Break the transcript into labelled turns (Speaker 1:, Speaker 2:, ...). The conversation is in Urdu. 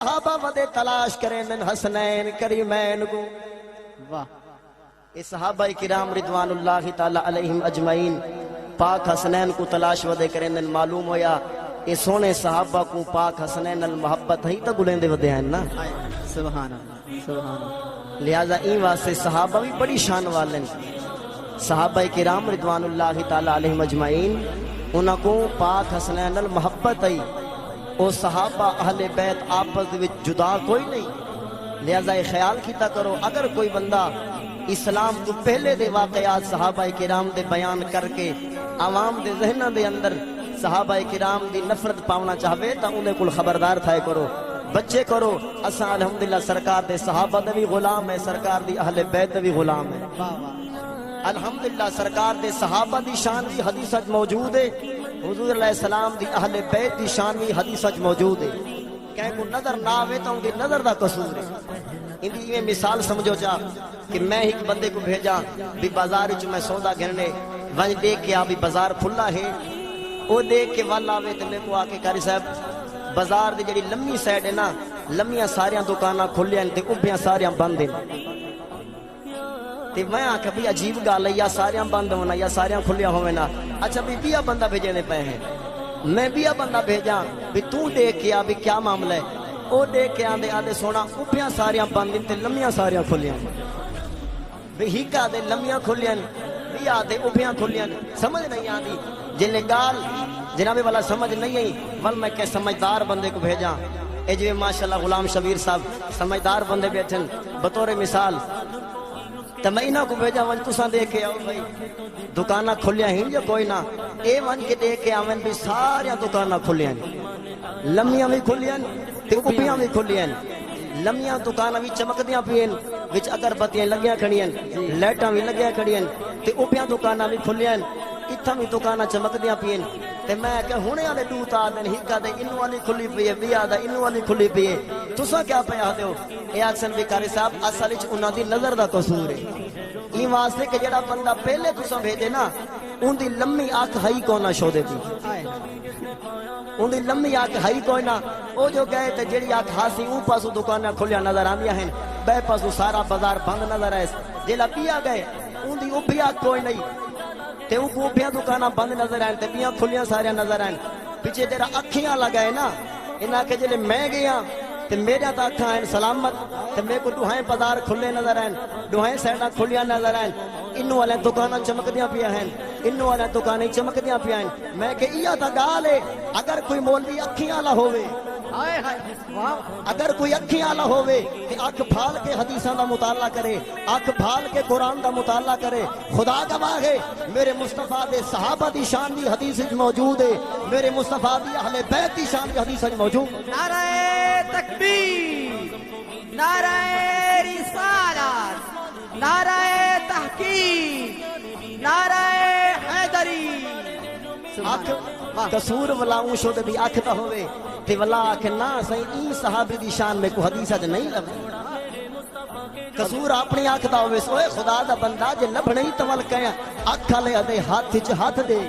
Speaker 1: صحابہ ودے تلاش کریں من حسنین کریمین کو. واہ. اے صحابہ کرام رضوان اللہ تعالی علیہم اجمعین پاک حسنین کو تلاش ودے کریں. معلوم ہویا اے سونے صحابہ کو پاک حسنین المحبت ہی تا گلیں دے ودے ہیں نا.
Speaker 2: سبحان اللہ سبحان اللہ.
Speaker 1: لہذا این واسطے صحابہ بھی بڑی شان والے ہیں. صحابہ کرام رضوان اللہ تعالی علیہم اجمعین انہاں کو پاک حسنین المحبت ہے. او صحابہ اہل بیت آپس وچ جدا کوئی نہیں. لہذا یہ خیال کیتا کرو اگر کوئی بندہ اسلام تو پہلے دے واقعات صحابہ کرام دے بیان کر کے عوام دے ذہناں دے اندر صحابہ کرام دی نفرت پاونا چاہے تا انہیں کل خبردار تھائے کرو بچے کرو. اساں الحمدللہ سرکار دے صحابہ دے بھی غلام ہے, سرکار دی اہل بیت دے بھی غلام ہے. الحمدللہ سرکار دے صحابہ دی شان دی حدیث اج موجود ہے. حضور علیہ السلام دی اہل بیت دی شان بھی حدیث اج موجود ہے. کہیں کو نظر نہ آوے تو ان دی نظر دا قصور ہے. ان دی یہ مثال سمجھو چاہ کہ میں ایک بندے کو بھیجا بھی بازار وچ میں سودا گھرنے ونج دیکھ کے بھی بازار کھلا ہے. او دیکھ کے ول آوے تے میں کو آ کے قاری صاحب بازار دی جڑی لمبی سائیڈ ہے نا, لمبیاں ساریاں دکاناں کھلیاں تے اوبیاں ساریاں بند ہیں. تے میں آکھیا بھی عجیب گل ہے, یا ساریاں بند ہونا یا ساریاں کھلیاں ہونا. اچھا بھی بیا بندہ بھیجنے پے ہیں, میں بیا بندہ بھیجاں بھی تو دیکھ کے آ بھی کیا معاملہ ہے. او دیکھ کے آندے آدھے سونا اوبیاں ساریاں بند ہیں تے لمبیاں ساریاں کھلیاں. بھی ہیکا دے لمبیاں کھلیاں بھی آدھے اوبیاں کھلیاں. سمجھ نہیں آندی جن گال جناب والا سمجھ نہیں آئی ول میں کہ سمجھدار بندے کو بھیجاں. اے جو ماشاءاللہ غلام شبیر صاحب سمجھدار بندے بیٹھن بطور مثال تو میں انہاں کو بھیجا ون تساں دیکھ کے آؤ بھائی دکاناں کھلیاں ہیں یا کوئی نہ. اے ون کے دیکھ کے آویں بھی ساریاں دکاناں کھلیاں لمبیاں بھی کھلیاں تے اوپیاں بھی کھلیاں. لمبیاں دکاناں بھی چمکدیاں پئیں وچ اگربتیاں لگیاں کھڑیاں, لائٹاں بھی لگیاں کھڑیاں تے اوپیاں دکاناں بھی کھلیاں, اتھاں بھی دکاناں چمکدیاں پئیں. تے میں کہ ہونے والے دو تا دن ہکا دے انو والی کھلی پئی ہے ویا دا انو والی کھلی پئی ہے. تساں کیا پیا دیو اے اکثر بیکاری صاحب اصل وچ انہاں دی نظر دا قصور ہے. این واسطے کہ جڑا بندہ پہلے تساں بھیجے نا ان دی لمبی اکھ ہئی کونا شو دے دی, ان دی لمبی اکھ ہئی کوئی نہ. او جو گئے تے جڑی اکھ ہاسی اون پاسو دکاناں کھلیاں نظر آندیاں ہیں, بے پاسو سارا بازار بند نظر آئے. جیلا پیا گئے ان دی اوپی اکھ کوئی نہیں تے او اوپیاں دکاناں بند نظر آئیں تے پیاں کھلیاں ساریاں نظر آئیں. پیچھے جڑا اکھیاں لگائے نا انہاں کہ جلے میں گیا تے میرے تا اکھاں ہیں سلامت تے میرے کو دوہیں بازار کھلے نظر آئیں, دوہیں سائڈاں کھلیاں نظر آئیں. انو والے دکاناں چمکدیاں پیا ہیں, انو والے دکانیں چمکدیاں پیا ہیں. میں کہ یہ تا گال ہے اگر کوئی مولوی اکھیاں والا ہووے, اگر کوئی اکھیاں والا ہووے کہ اکھ پھال کے حدیثاں دا مطالعہ کرے, اکھ پھال کے قرآن دا مطالعہ کرے. خدا گواہ ہے میرے مصطفیٰ دے صحابہ دی شان دی حدیث وچ موجود ہے, میرے مصطفیٰ دی اہل بیت دی شان دی حدیث وچ موجود.
Speaker 2: نعرہ تکبیر, نعرہ رسالت, نعرہ تحقیق, نعرہ حیدری.
Speaker 1: اکھ قصور ولاؤں شو دے بھی اکھ دا ہوئے تے ولا آکھ نا سہی این صحابی دی شان میں کو حدیث اج نہیں لگے. قصور اپنی اکھ دا ہوئے سوئے خدا دا بندہ جے لبھنے ہی تول کہیں اکھ لے دے ہاتھ وچ ہاتھ دے.